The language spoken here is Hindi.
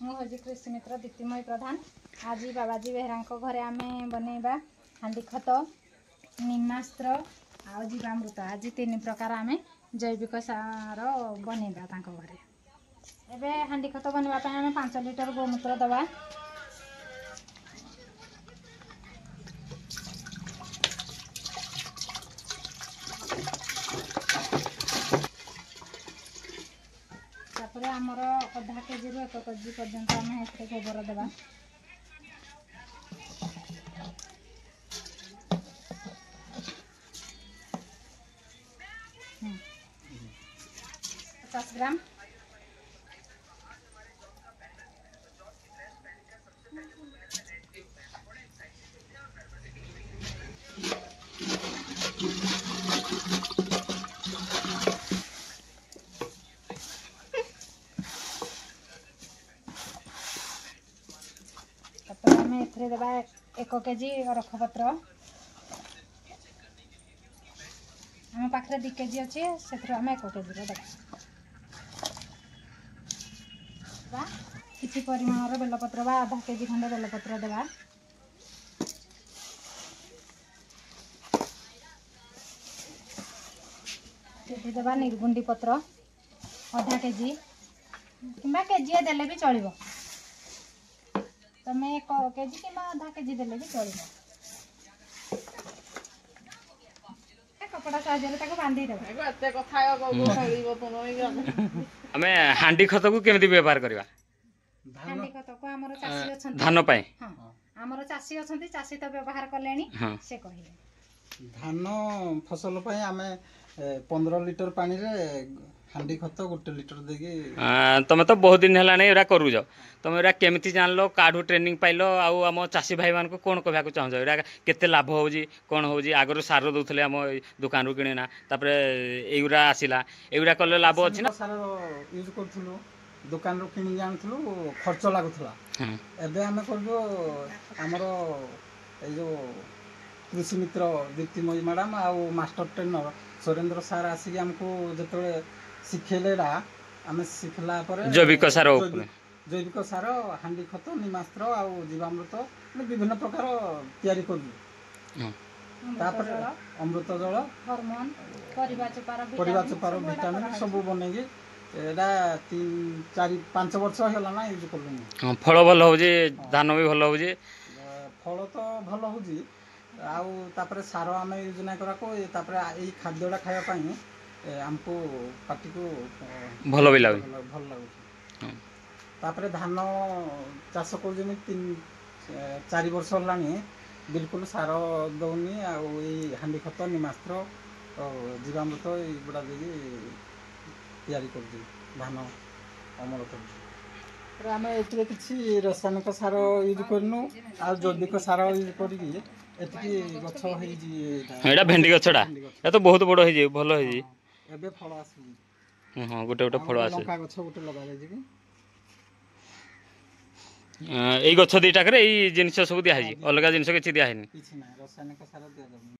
मुझे कृषि मित्र दीप्तिमयी प्रधान। आज बाबाजी बेहरा घरे आम बनइबा हांडी खत निमास्त्र आ जीवामृत आज 3 प्रकार आम जैविक सार बनइबा घरे। एबे हांडी खत बनवाई आम 5 लिटर गोमूत्र दवा। तापर आमर आधा केजी रु 1 केजी पर्यंत आम एथे गोबर देवा। पचास ग्राम आम एथे देवा 1 केजी अरखपत्र। आम पाखे 2 केजी अच्छे से आम 1 केजी देवा। किसी परिमाण बेलपत्र बा आधा केजी खंडे बेलपत्र देवा। देवा निर्गुंडी पत्र आधा केजी कि केजी देले भी चलो। तमें 1 केजी कि आधा केजी देले भी चलो। कपड़ा साहाय्य बांधी आम हांडी खत को केमिति व्यवहार करबा? हांडी खत को हमर चासी अछन धान पाए। हां हमर चासी अछन चासी तो व्यवहार कलेनी से कहिले। धान फसल पाए आमे 15 लिटर पानी रे हांडी खत 1 लिटर देगी। तमे तो बहुत दिन हेलाने एरा करूज। तुम एरा केमिति जानलो काढू ट्रेनिंग पाइलो आउ आम चासी भाई मान को कोन कहबा को चाहजो एरा केते लाभ होउजी कोन होउजी? आगरो सार दोथले आम दुकान रू किनेना तापरे एउरा आसिला एउरा कले लाभ अछि ना? सार यूज करथुलो दुकान रू किनि जानथुलो खर्च लागुथला। एबे आमे करबो हमरो ए जो कृषि मित्र दीप्तिमयी मैडम आउ मास्टर ट्रेनर सुरेंद्र सार आसी हमको जतले शिखेलेरा आमे शिखला पर जैविक सार जैविक सार हांडी खत निमास्त्र आ जीवामृत विभिन्न प्रकार तैयारी करबो। तापर अमृत जल हार्मोन परिबा चोपार विटामिन सब बनेगी एडा 3 4 5 वर्ष होला ना यूज करलु। फल भल होउजी धान भी भल होउजी फल तो भल होउजी आउ तापर सार आमे यूज ना करा को तापर एई खाद्यडा खाया पई हमको पार्टी को भल भी लागु भल लागु। तापर धान चाष को जमी 3 4 वर्ष लानी बिल्कुल सार दौनी आई हांडी खत निमास्त्र जीवामृत गुड़ा देगी तैयारी कर धान अमल कर। आम ए किसी रासायनिक सार यूज करनु आ जैविक सार यूज करी गछ एटा भेंडी गछडा ए तो बहुत बड़ होई जे भलो होई जे एबे फल आसी। हां गोटे गोटे फल आसी। लंका गछ गोटे लगा दे जी এই গছ দুইটা করে এই জিনিস সব দিয়া হইছি অলগা জিনিস কিছু দিয়া হয়নি। কিছু না রাসায়নিক সার দিয়া